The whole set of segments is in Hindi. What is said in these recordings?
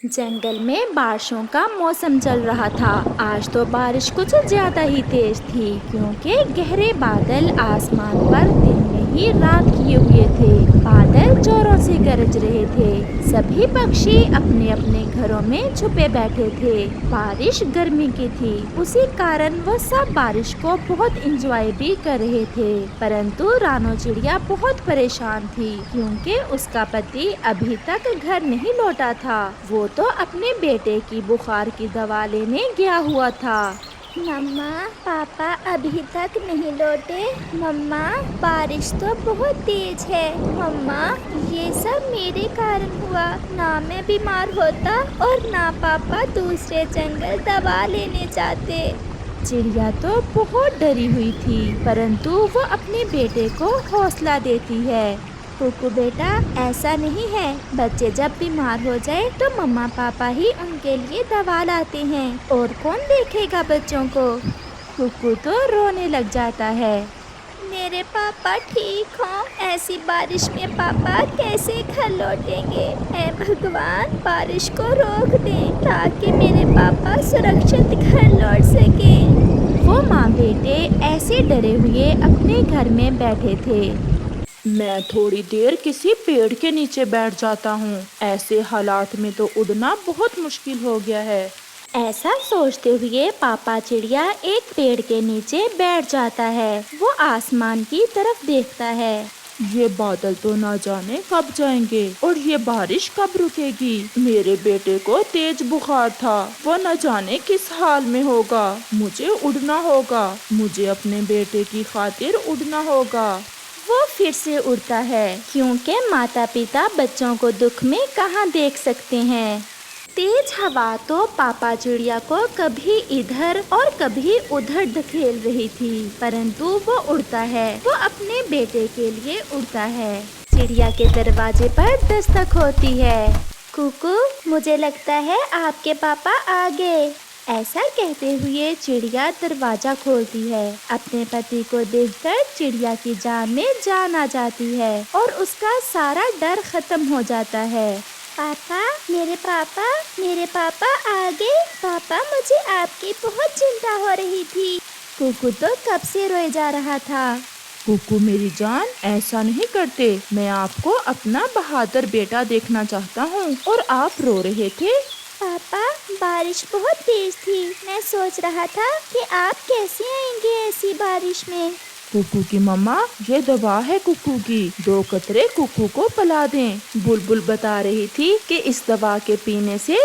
जंगल में बारिशों का मौसम चल रहा था। आज तो बारिश कुछ ज्यादा ही तेज थी क्योंकि गहरे बादल आसमान पर दिन में ही रात किए हुए थे। बादल जोरों से गरज रहे थे। सभी पक्षी अपने अपने घरों में छुपे बैठे थे। बारिश गर्मी की थी, उसी कारण वह सब बारिश को बहुत एंजॉय भी कर रहे थे। परंतु रानो चिड़िया बहुत परेशान थी क्योंकि उसका पति अभी तक घर नहीं लौटा था। वो तो अपने बेटे की बुखार की दवा लेने गया हुआ था। मम्मा, पापा अभी तक नहीं लौटे। मम्मा, बारिश तो बहुत तेज है। मम्मा, ये सब मेरे कारण हुआ। ना मैं बीमार होता और ना पापा दूसरे जंगल दवा लेने जाते। चिड़िया तो बहुत डरी हुई थी, परंतु वो अपने बेटे को हौसला देती है। कुकू बेटा, ऐसा नहीं है। बच्चे जब बीमार हो जाए तो मम्मा पापा ही उनके लिए दवा लाते हैं। और कौन देखेगा बच्चों को। कुकू तो रोने लग जाता है। मेरे पापा ठीक हों। ऐसी बारिश में पापा कैसे घर लौटेंगे। ऐ भगवान, बारिश को रोक दें ताकि मेरे पापा सुरक्षित घर लौट सके। वो माँ बेटे ऐसे डरे हुए अपने घर में बैठे थे। मैं थोड़ी देर किसी पेड़ के नीचे बैठ जाता हूँ। ऐसे हालात में तो उड़ना बहुत मुश्किल हो गया है। ऐसा सोचते हुए पापा चिड़िया एक पेड़ के नीचे बैठ जाता है। वो आसमान की तरफ देखता है। ये बादल तो ना जाने कब जाएंगे और ये बारिश कब रुकेगी। मेरे बेटे को तेज बुखार था, वो न जाने किस हाल में होगा। मुझे उड़ना होगा, मुझे अपने बेटे की खातिर उड़ना होगा। वो फिर से उड़ता है क्योंकि माता पिता बच्चों को दुख में कहाँ देख सकते हैं। तेज हवा तो पापा चिड़िया को कभी इधर और कभी उधर धकेल रही थी, परंतु वो उड़ता है। वो अपने बेटे के लिए उड़ता है। चिड़िया के दरवाजे पर दस्तक होती है। कुकू, मुझे लगता है आपके पापा आ गए। ऐसा कहते हुए चिड़िया दरवाजा खोलती है। अपने पति को देखकर चिड़िया की जान में जान आ जाती है और उसका सारा डर खत्म हो जाता है। पापा, मेरे पापा आ गए। पापा, मुझे आपकी बहुत चिंता हो रही थी। कुकू तो कब से रोए जा रहा था। कुकू मेरी जान, ऐसा नहीं करते। मैं आपको अपना बहादुर बेटा देखना चाहता हूँ और आप रो रहे थे। पापा, बारिश बहुत तेज थी। मैं सोच रहा था कि आप कैसे आएंगे ऐसी बारिश में। कुकू की मम्मा, ये दवा है कुकू की। 2 कतरे कुकू को पिला दें। बुलबुल बता रही थी कि इस दवा के पीने से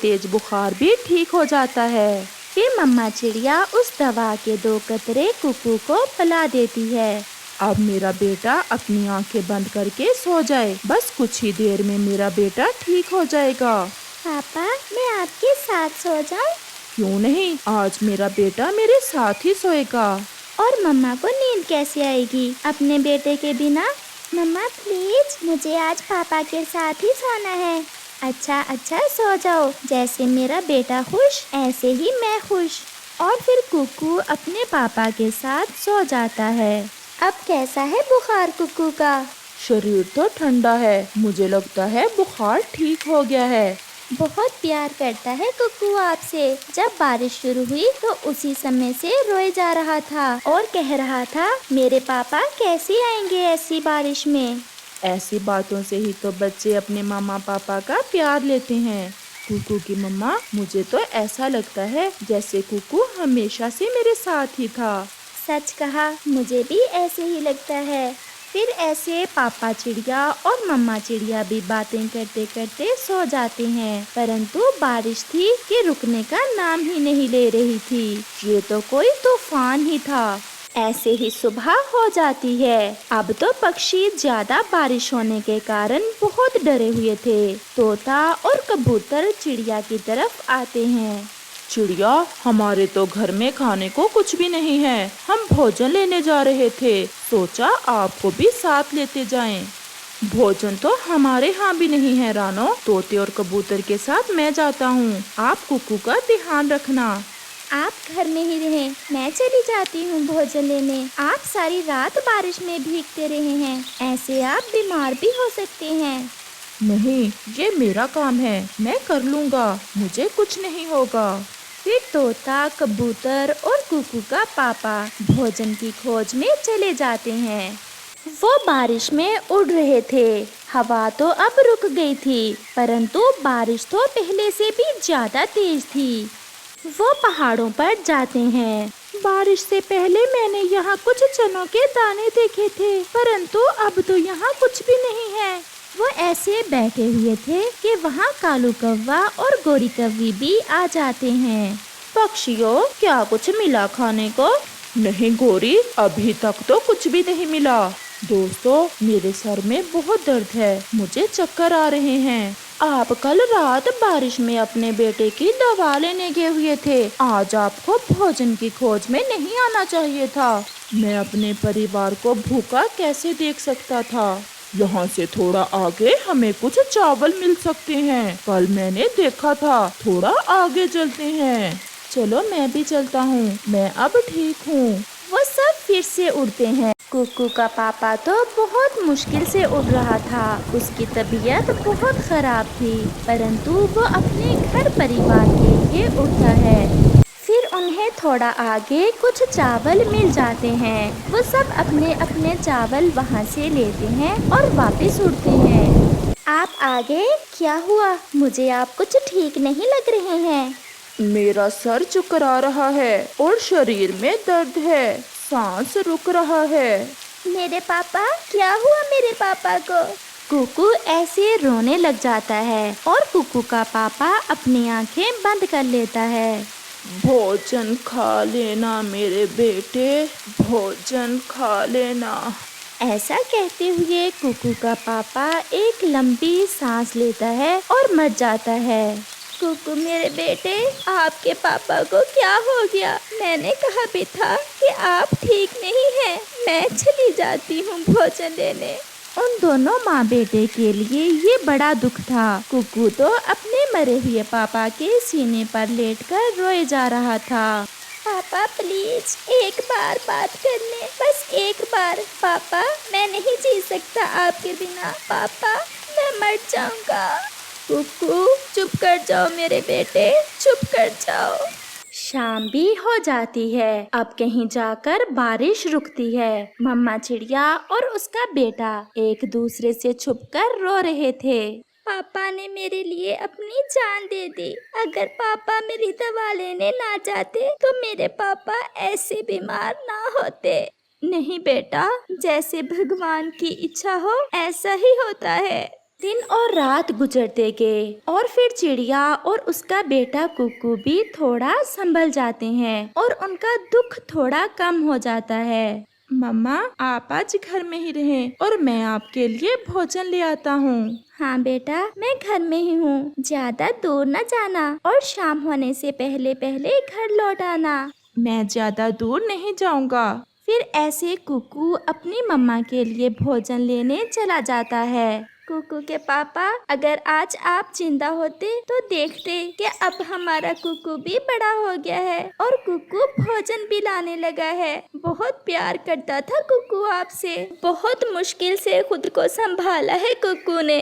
तेज बुखार भी ठीक हो जाता है। फिर मम्मा चिड़िया उस दवा के 2 कतरे कुकू को पिला देती है। अब मेरा बेटा अपनी आंखें बंद करके सो जाए। बस कुछ ही देर में मेरा बेटा ठीक हो जाएगा। पापा, मैं आपके साथ सो जाऊं? क्यों नहीं, आज मेरा बेटा मेरे साथ ही सोएगा। और मम्मा को नींद कैसे आएगी अपने बेटे के बिना। मम्मा प्लीज, मुझे आज पापा के साथ ही सोना है। अच्छा अच्छा, सो जाओ। जैसे मेरा बेटा खुश, ऐसे ही मैं खुश। और फिर कुकू अपने पापा के साथ सो जाता है। अब कैसा है बुखार कुकू का? शरीर तो ठंडा है, मुझे लगता है बुखार ठीक हो गया है। बहुत प्यार करता है कुकू आपसे। जब बारिश शुरू हुई तो उसी समय से रोए जा रहा था और कह रहा था, मेरे पापा कैसे आएंगे ऐसी बारिश में। ऐसी बातों से ही तो बच्चे अपने मामा पापा का प्यार लेते हैं। कुकू की मम्मा, मुझे तो ऐसा लगता है जैसे कुकू हमेशा से मेरे साथ ही था। सच कहा, मुझे भी ऐसे ही लगता है। फिर ऐसे पापा चिड़िया और मम्मा चिड़िया भी बातें करते करते सो जाते हैं, परंतु बारिश थी कि रुकने का नाम ही नहीं ले रही थी। ये तो कोई तूफान ही था। ऐसे ही सुबह हो जाती है। अब तो पक्षी ज्यादा बारिश होने के कारण बहुत डरे हुए थे। तोता और कबूतर चिड़िया की तरफ आते हैं। चिड़िया, हमारे तो घर में खाने को कुछ भी नहीं है। हम भोजन लेने जा रहे थे, सोचा आपको भी साथ लेते जाएं। भोजन तो हमारे यहाँ भी नहीं है रानो। तोते और कबूतर के साथ मैं जाता हूँ, आप कुकू का ध्यान रखना। आप घर में ही रहें, मैं चली जाती हूँ भोजन लेने। आप सारी रात बारिश में भीगते रहे हैं, ऐसे आप बीमार भी हो सकते हैं। नहीं, ये मेरा काम है, मैं कर लूँगा, मुझे कुछ नहीं होगा। फिर तोता, कबूतर और कुकू का पापा भोजन की खोज में चले जाते हैं। वो बारिश में उड़ रहे थे। हवा तो अब रुक गई थी, परंतु बारिश तो पहले से भी ज्यादा तेज थी। वो पहाड़ों पर जाते हैं। बारिश से पहले मैंने यहाँ कुछ चनों के दाने देखे थे, परंतु अब तो यहाँ कुछ भी नहीं है। वो ऐसे बैठे हुए थे कि वहाँ कालू कौवा और गोरी कौवी भी आ जाते हैं। पक्षियों, क्या कुछ मिला खाने को? नहीं गोरी, अभी तक तो कुछ भी नहीं मिला। दोस्तों, मेरे सर में बहुत दर्द है, मुझे चक्कर आ रहे हैं। आप कल रात बारिश में अपने बेटे की दवा लेने गए हुए थे। आज आपको भोजन की खोज में नहीं आना चाहिए था। मैं अपने परिवार को भूखा कैसे देख सकता था? यहाँ से थोड़ा आगे हमें कुछ चावल मिल सकते हैं, कल मैंने देखा था। थोड़ा आगे चलते हैं। चलो मैं भी चलता हूँ, मैं अब ठीक हूँ। वो सब फिर से उड़ते हैं। कुकू का पापा तो बहुत मुश्किल से उड़ रहा था। उसकी तबीयत बहुत खराब थी, परंतु वो अपने घर परिवार के लिए उड़ता है। फिर उन्हें थोड़ा आगे कुछ चावल मिल जाते हैं। वो सब अपने अपने चावल वहाँ से लेते हैं और वापस उड़ते हैं। आप आगे? क्या हुआ? मुझे आप कुछ ठीक नहीं लग रहे हैं। मेरा सर चकरा रहा है और शरीर में दर्द है, सांस रुक रहा है। मेरे पापा, क्या हुआ मेरे पापा को? कुकू ऐसे रोने लग जाता है और कुकू का पापा अपनी आंखें बंद कर लेता है। भोजन खा लेना मेरे बेटे, भोजन खा लेना। ऐसा कहते हुए कुकू का पापा एक लंबी सांस लेता है और मर जाता है। कुकू मेरे बेटे, आपके पापा को क्या हो गया? मैंने कहा भी था कि आप ठीक नहीं हैं। मैं चली जाती हूँ भोजन लेने। उन दोनों माँ बेटे के लिए ये बड़ा दुख था। कुकू तो अपने मरे हुए पापा के सीने पर लेटकर रोए जा रहा था। पापा प्लीज एक बार बात कर ले, बस एक बार। पापा, मैं नहीं जी सकता आपके बिना। पापा, मैं मर जाऊंगा। कुकू, चुप कर जाओ मेरे बेटे, चुप कर जाओ। शाम भी हो जाती है। अब कहीं जाकर बारिश रुकती है। मम्मा चिड़िया और उसका बेटा एक दूसरे से छुपकर रो रहे थे। पापा ने मेरे लिए अपनी जान दे दी। अगर पापा मेरी दवा लेने ना जाते तो मेरे पापा ऐसे बीमार ना होते। नहीं बेटा, जैसे भगवान की इच्छा हो ऐसा ही होता है। दिन और रात गुजरते गए और फिर चिड़िया और उसका बेटा कुकू भी थोड़ा संभल जाते हैं और उनका दुख थोड़ा कम हो जाता है। मम्मा, आप आज घर में ही रहें और मैं आपके लिए भोजन ले आता हूँ। हाँ बेटा, मैं घर में ही हूँ। ज्यादा दूर न जाना और शाम होने से पहले पहले घर लौट आना। मैं ज्यादा दूर नहीं जाऊँगा। फिर ऐसे कुकू अपनी मम्मा के लिए भोजन लेने चला जाता है। कुकू के पापा, अगर आज आप जिंदा होते तो देखते कि अब हमारा कुकू भी बड़ा हो गया है और कुकू भोजन भी लाने लगा है। बहुत प्यार करता था कुकू आपसे। बहुत मुश्किल से खुद को संभाला है कुकू ने।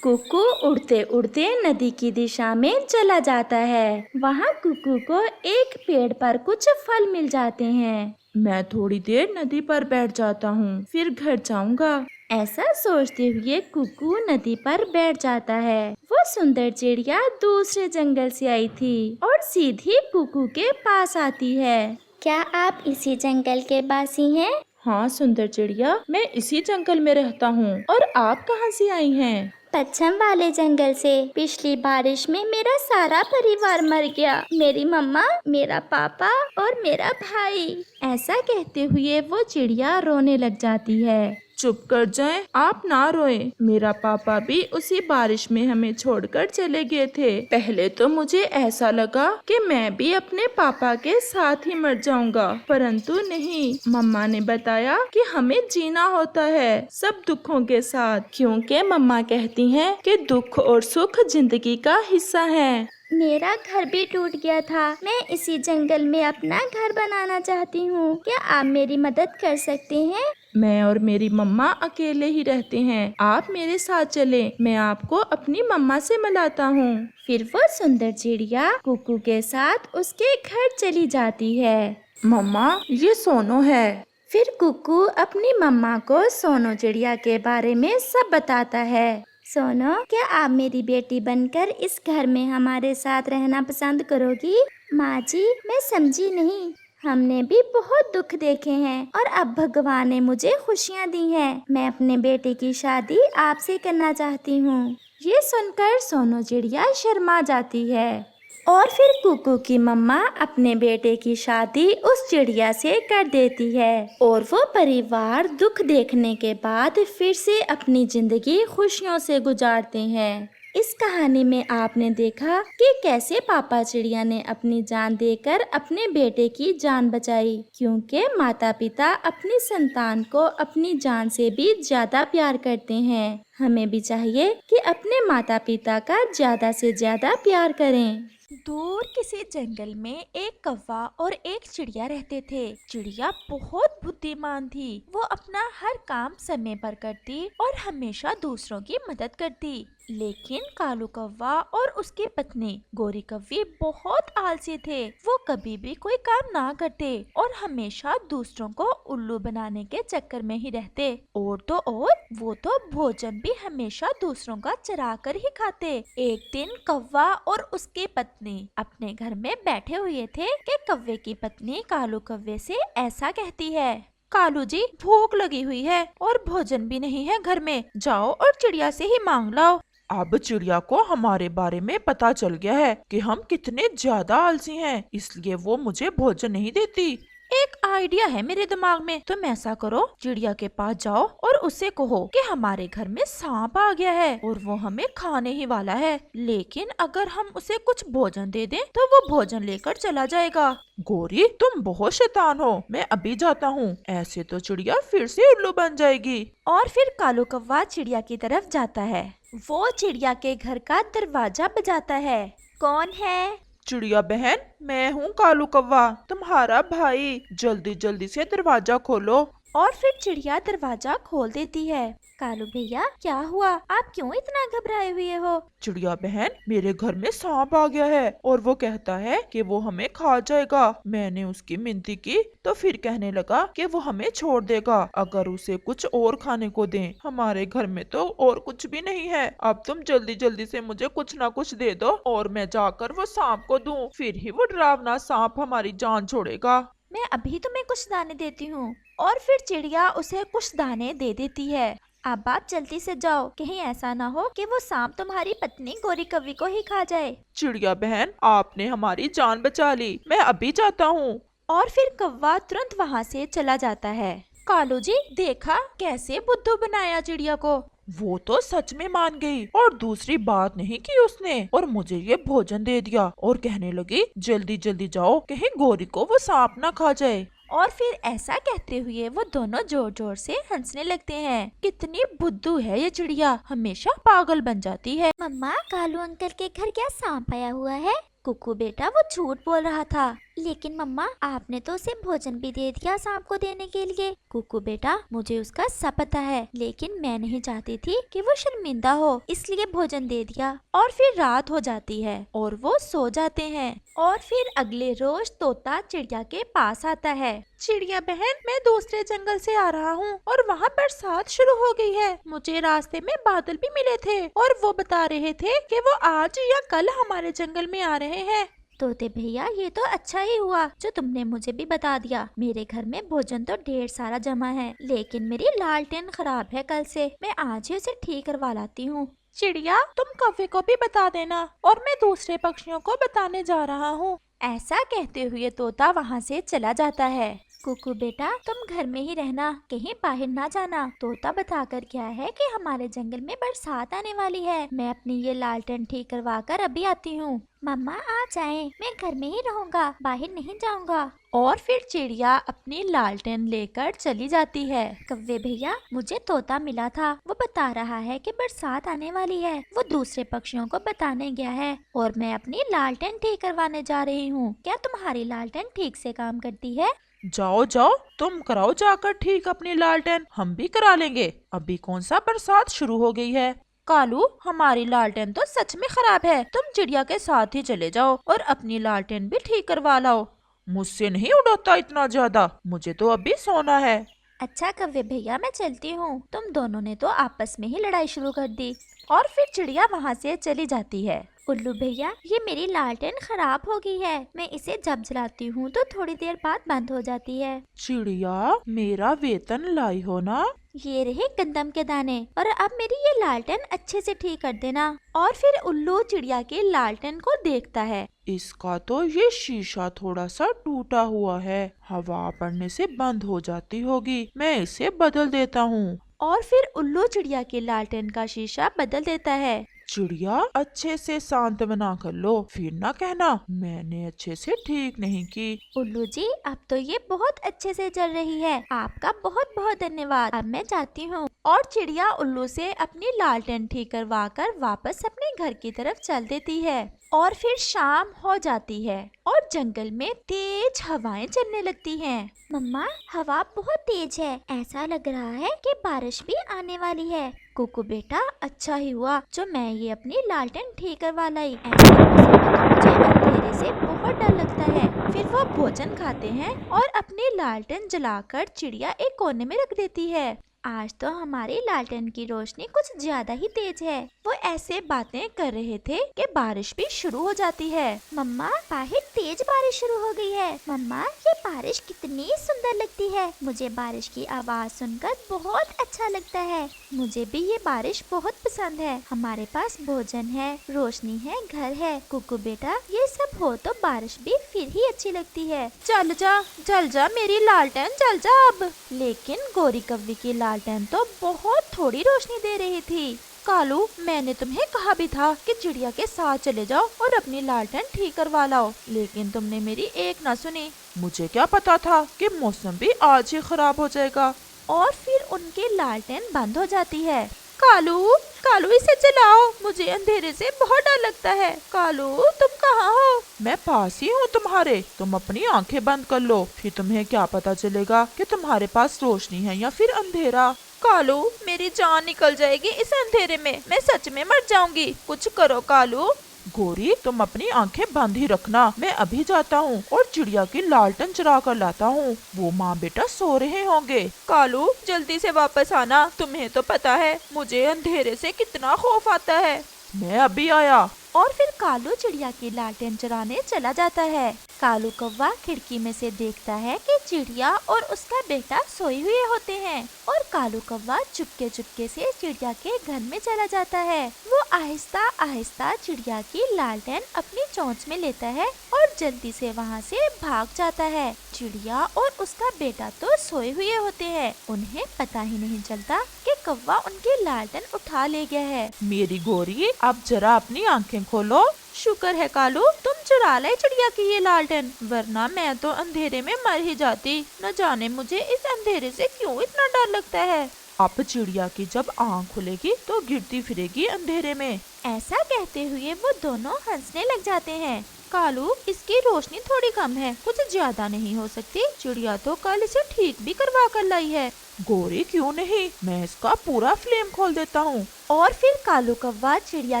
कुकू उड़ते उड़ते नदी की दिशा में चला जाता है। वहाँ कुकू को एक पेड़ पर कुछ फल मिल जाते हैं। मैं थोड़ी देर नदी पर बैठ जाता हूँ, फिर घर जाऊँगा। ऐसा सोचते हुए कुकू नदी पर बैठ जाता है। वो सुंदर चिड़िया दूसरे जंगल से आई थी और सीधी कुकू के पास आती है। क्या आप इसी जंगल के वासी हैं? हाँ सुंदर चिड़िया, मैं इसी जंगल में रहता हूँ। और आप कहाँ से आई हैं? पश्चिम वाले जंगल से। पिछली बारिश में मेरा सारा परिवार मर गया। मेरी मम्मा, मेरा पापा और मेरा भाई। ऐसा कहते हुए वो चिड़िया रोने लग जाती है। चुप कर जाएं, आप ना रोएं। मेरा पापा भी उसी बारिश में हमें छोड़कर चले गए थे। पहले तो मुझे ऐसा लगा कि मैं भी अपने पापा के साथ ही मर जाऊंगा, परंतु नहीं। मम्मा ने बताया कि हमें जीना होता है सब दुखों के साथ, क्योंकि मम्मा कहती हैं कि दुख और सुख जिंदगी का हिस्सा है। मेरा घर भी टूट गया था। मैं इसी जंगल में अपना घर बनाना चाहती हूँ। क्या आप मेरी मदद कर सकते हैं? मैं और मेरी मम्मा अकेले ही रहते हैं। आप मेरे साथ चलें, मैं आपको अपनी मम्मा से मिलाता हूँ। फिर वो सुंदर चिड़िया कुकू के साथ उसके घर चली जाती है। मम्मा, ये सोनो है। फिर कुकू अपनी मम्मा को सोनो चिड़िया के बारे में सब बताता है। सोनो, क्या आप मेरी बेटी बनकर इस घर में हमारे साथ रहना पसंद करोगी? माँ जी, मैं समझी नहीं। हमने भी बहुत दुख देखे हैं और अब भगवान ने मुझे खुशियाँ दी हैं। मैं अपने बेटे की शादी आपसे करना चाहती हूँ। ये सुनकर सोनो चिड़िया शर्मा जाती है और फिर कुकू की मम्मा अपने बेटे की शादी उस चिड़िया से कर देती है और वो परिवार दुख देखने के बाद फिर से अपनी जिंदगी खुशियों से गुजारते हैं। इस कहानी में आपने देखा कि कैसे पापा चिड़िया ने अपनी जान देकर अपने बेटे की जान बचाई, क्योंकि माता पिता अपनी संतान को अपनी जान से भी ज्यादा प्यार करते हैं। हमें भी चाहिए कि अपने माता पिता का ज्यादा से ज्यादा प्यार करें। दूर किसी जंगल में एक कौवा और एक चिड़िया रहते थे। चिड़िया बहुत बुद्धिमान थी। वो अपना हर काम समय पर करती और हमेशा दूसरों की मदद करती। लेकिन कालू कौवा और उसकी पत्नी गोरी कौवी बहुत आलसी थे। वो कभी भी कोई काम ना करते और हमेशा दूसरों को उल्लू बनाने के चक्कर में ही रहते। और तो और वो तो भोजन भी हमेशा दूसरों का चरा कर ही खाते। एक दिन कौवा और उसकी पत्नी अपने घर में बैठे हुए थे कि कौवे की पत्नी कालू कौवे से ऐसा कहती है, कालू जी, भूख लगी हुई है और भोजन भी नहीं है घर में, जाओ और चिड़िया से ही मांग लाओ। अब चिड़िया को हमारे बारे में पता चल गया है कि हम कितने ज्यादा आलसी हैं, इसलिए वो मुझे भोजन नहीं देती। एक आइडिया है मेरे दिमाग में। तुम ऐसा करो, चिड़िया के पास जाओ और उससे कहो कि हमारे घर में सांप आ गया है और वो हमें खाने ही वाला है, लेकिन अगर हम उसे कुछ भोजन दे दें तो वो भोजन लेकर चला जाएगा। गोरी, तुम बहुत शैतान हो, मैं अभी जाता हूँ, ऐसे तो चिड़िया फिर से उल्लू बन जाएगी। और फिर कालू कौवा चिड़िया की तरफ जाता है। वो चिड़िया के घर का दरवाजा बजाता है। कौन है? चिड़िया बहन, मैं हूँ कालू कौवा, तुम्हारा भाई। जल्दी जल्दी से दरवाजा खोलो। और फिर चिड़िया दरवाजा खोल देती है। कालू भैया, क्या हुआ? आप क्यों इतना घबराए हुए हो? चिड़िया बहन, मेरे घर में सांप आ गया है और वो कहता है कि वो हमें खा जाएगा। मैंने उसकी मिन्नती की तो फिर कहने लगा कि वो हमें छोड़ देगा अगर उसे कुछ और खाने को दें। हमारे घर में तो और कुछ भी नहीं है। अब तुम जल्दी जल्दी से मुझे कुछ ना कुछ दे दो और मैं जाकर वो सांप को दूं, फिर ही वो डरावना सांप हमारी जान छोड़ेगा। मैं अभी तुम्हें कुछ दाने देती हूँ। और फिर चिड़िया उसे कुछ दाने दे देती है। अब आप जल्दी से जाओ, कहीं ऐसा ना हो कि वो सांप तुम्हारी पत्नी गोरी कौवी को ही खा जाए। चिड़िया बहन, आपने हमारी जान बचा ली, मैं अभी जाता हूँ। और फिर कौवा तुरंत वहाँ से चला जाता है। कालू जी, देखा कैसे बुद्धू बनाया चिड़िया को? वो तो सच में मान गई और दूसरी बात नहीं की उसने और मुझे ये भोजन दे दिया और कहने लगी, जल्दी जल्दी जाओ, कहीं गोरी को वो सांप ना खा जाए। और फिर ऐसा कहते हुए वो दोनों जोर जोर से हंसने लगते हैं। कितनी बुद्धू है ये चिड़िया, हमेशा पागल बन जाती है। मम्मा, कालू अंकल के घर क्या सांप आया हुआ है? कुकू बेटा, वो झूठ बोल रहा था। लेकिन मम्मा, आपने तो उसे भोजन भी दे दिया सांप को देने के लिए। कुकू बेटा, मुझे उसका सब पता है, लेकिन मैं नहीं चाहती थी कि वो शर्मिंदा हो, इसलिए भोजन दे दिया। और फिर रात हो जाती है और वो सो जाते हैं। और फिर अगले रोज तोता चिड़िया के पास आता है। चिड़िया बहन, मैं दूसरे जंगल से आ रहा हूँ और वहाँ बरसात शुरू हो गई है। मुझे रास्ते में बादल भी मिले थे और वो बता रहे थे कि वो आज या कल हमारे जंगल में आ रहे हैं। तोते भैया, ये तो अच्छा ही हुआ जो तुमने मुझे भी बता दिया। मेरे घर में भोजन तो ढेर सारा जमा है, लेकिन मेरी लालटेन खराब है कल से। मैं आज ही उसे ठीक करवा लाती हूँ। चिड़िया, तुम कौवे को भी बता देना और मैं दूसरे पक्षियों को बताने जा रहा हूँ। ऐसा कहते हुए तोता वहाँ से चला जाता है। कुकू बेटा, तुम घर में ही रहना, कहीं बाहर ना जाना। तोता बताकर क्या है कि हमारे जंगल में बरसात आने वाली है। मैं अपनी ये लालटेन ठीक करवा कर अभी आती हूँ। मम्मा आ जाएं, मैं घर में ही रहूँगा, बाहर नहीं जाऊँगा। और फिर चिड़िया अपनी लालटेन लेकर चली जाती है। कौवे भैया, मुझे तोता मिला था, वो बता रहा है कि बरसात आने वाली है। वो दूसरे पक्षियों को बताने गया है और मैं अपनी लालटेन ठीक करवाने जा रही हूँ। क्या तुम्हारी लालटेन ठीक से काम करती है? जाओ जाओ, तुम कराओ जाकर ठीक अपनी लालटेन, हम भी करा लेंगे। अभी कौन सा बरसात शुरू हो गई है। कालू, हमारी लालटेन तो सच में खराब है। तुम चिड़िया के साथ ही चले जाओ और अपनी लालटेन भी ठीक करवा लाओ। मुझसे नहीं उड़ाता इतना ज्यादा, मुझे तो अभी सोना है। अच्छा कव्वे भैया, मैं चलती हूँ। तुम दोनों ने तो आपस में ही लड़ाई शुरू कर दी और फिर चिड़िया वहाँ से चली जाती है। उल्लू भैया, ये मेरी लालटेन खराब हो गई है। मैं इसे जब जलाती हूँ तो थोड़ी देर बाद बंद हो जाती है। चिड़िया, मेरा वेतन लाई हो ना। ये रहे गंदम के दाने, और अब मेरी ये लालटेन अच्छे से ठीक कर देना। और फिर उल्लू चिड़िया के लालटेन को देखता है। इसका तो ये शीशा थोड़ा सा टूटा हुआ है, हवा पड़ने से बंद हो जाती होगी, मैं इसे बदल देता हूँ। और फिर उल्लू चिड़िया के लालटेन का शीशा बदल देता है। चिड़िया, अच्छे से शांत बना कर लो, फिर ना कहना मैंने अच्छे से ठीक नहीं की। उल्लू जी, अब तो ये बहुत अच्छे से चल रही है। आपका बहुत बहुत धन्यवाद। अब मैं जाती हूँ। और चिड़िया उल्लू से अपनी लालटेन ठीक करवा कर वापस अपने घर की तरफ चल देती है। और फिर शाम हो जाती है और जंगल में तेज हवाएं चलने लगती हैं। मम्मा, हवा बहुत तेज है। ऐसा लग रहा है कि बारिश भी आने वाली है। कुकू बेटा, अच्छा ही हुआ जो मैं ये अपनी लालटेन ठीक करवा लाई। ऐसे मौसम में तो मुझे अंधेरे से बहुत डर लगता है। फिर वो भोजन खाते हैं और अपनी लालटेन जलाकर चिड़िया एक कोने में रख देती है। आज तो हमारी लालटेन की रोशनी कुछ ज्यादा ही तेज है। वो ऐसे बातें कर रहे थे कि बारिश भी शुरू हो जाती है। मम्मा, बाहर तेज बारिश शुरू हो गई है। मम्मा, ये बारिश कितनी सुंदर लगती है। मुझे बारिश की आवाज सुनकर बहुत अच्छा लगता है। मुझे भी ये बारिश बहुत पसंद है। हमारे पास भोजन है, रोशनी है, घर है। कुकू बेटा, ये सब हो तो बारिश भी फिर ही अच्छी लगती है। चल जा मेरी लालटेन, चल जा अब। लेकिन गोरी कव्वी की लालटेन तो बहुत थोड़ी रोशनी दे रही थी। कालू, मैंने तुम्हें कहा भी था कि चिड़िया के साथ चले जाओ और अपनी लालटेन ठीक करवा लाओ, लेकिन तुमने मेरी एक ना सुनी। मुझे क्या पता था कि मौसम भी आज ही खराब हो जाएगा। और फिर उनकी लालटेन बंद हो जाती है। कालू इसे जलाओ, मुझे अंधेरे से बहुत डर लगता है। कालू, तुम कहाँ हो? मैं पास ही हूँ तुम्हारे, तुम अपनी आंखें बंद कर लो, फिर तुम्हें क्या पता चलेगा कि तुम्हारे पास रोशनी है या फिर अंधेरा। कालू, मेरी जान निकल जाएगी इस अंधेरे में, मैं सच में मर जाऊंगी। कुछ करो कालू। गोरी, तुम अपनी आंखें बंद ही रखना, मैं अभी जाता हूँ और चिड़िया की लालटेन चुरा कर लाता हूँ। वो माँ बेटा सो रहे होंगे। कालू, जल्दी से वापस आना। तुम्हें तो पता है मुझे अंधेरे से कितना खौफ आता है। मैं अभी आया। और फिर कालू चिड़िया की लालटेन चुराने चला जाता है। कालू कौवा खिड़की में से देखता है कि चिड़िया और उसका बेटा सोए हुए होते हैं, और कालू कौवा चुपके चुपके से चिड़िया के घर में चला जाता है। वो आहिस्ता आहिस्ता चिड़िया की लालटेन अपनी चोंच में लेता है और जल्दी से वहाँ से भाग जाता है। चिड़िया और उसका बेटा तो सोए हुए होते हैं, उन्हें पता ही नहीं चलता कि कौवा उनकी लालटेन उठा ले गया है। मेरी गोरी, अब जरा अपनी आंखें खोलो। शुक्र है कालू, तुम चुरा ले चिड़िया की ये लालटेन, वरना मैं तो अंधेरे में मर ही जाती। न जाने मुझे इस अंधेरे से क्यों इतना डर लगता है। अब चिड़िया की जब आँख खुलेगी तो गिरती फिरेगी अंधेरे में। ऐसा कहते हुए वो दोनों हंसने लग जाते हैं। कालू, इसकी रोशनी थोड़ी कम है, कुछ ज्यादा नहीं हो सकती। चिड़िया तो कल इसे ठीक भी करवा कर लाई है। गोरी, क्यों नहीं, मैं इसका पूरा फ्लेम खोल देता हूँ। और फिर कालू कौवा चिड़िया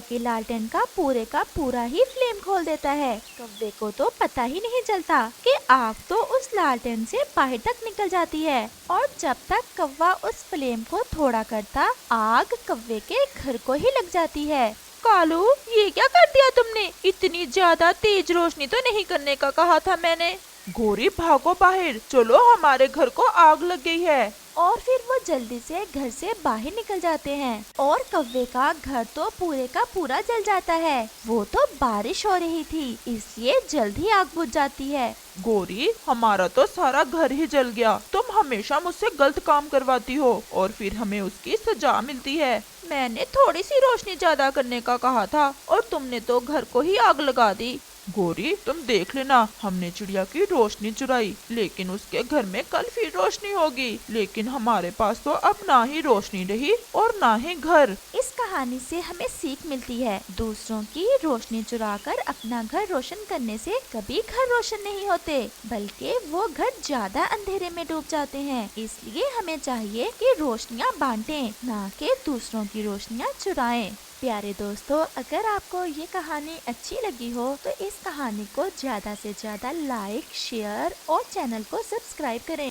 की लालटेन का पूरा ही फ्लेम खोल देता है। कौवे को तो पता ही नहीं चलता कि आग तो उस लालटेन से बाहर तक निकल जाती है, और जब तक कौवा उस फ्लेम को थोड़ा करता, आग कौवे के घर को ही लग जाती है। कालू, ये क्या कर दिया तुमने? इतनी ज्यादा तेज रोशनी तो नहीं करने का कहा था मैंने। गोरी, भागो बाहर, चलो हमारे घर को आग लग गई है। और फिर वो जल्दी से घर से बाहर निकल जाते हैं, और कौवे का घर तो पूरे का पूरा जल जाता है। वो तो बारिश हो रही थी, इसलिए जल्द ही आग बुझ जाती है। गोरी, हमारा तो सारा घर ही जल गया। तुम हमेशा मुझसे गलत काम करवाती हो और फिर हमें उसकी सजा मिलती है। मैंने थोड़ी सी रोशनी ज्यादा करने का कहा था और तुमने तो घर को ही आग लगा दी। गोरी, तुम देख लेना, हमने चिड़िया की रोशनी चुराई, लेकिन उसके घर में कल फिर रोशनी होगी। लेकिन हमारे पास तो अब ना ही रोशनी रही और ना ही घर। इस कहानी से हमें सीख मिलती है, दूसरों की रोशनी चुराकर अपना घर रोशन करने से कभी घर रोशन नहीं होते, बल्कि वो घर ज्यादा अंधेरे में डूब जाते हैं। इसलिए हमें चाहिए कि रोशनियाँ बांटें, ना कि दूसरों की रोशनियाँ चुराएं। प्यारे दोस्तों, अगर आपको ये कहानी अच्छी लगी हो तो इस कहानी को ज्यादा से ज्यादा लाइक, शेयर और चैनल को सब्सक्राइब करें।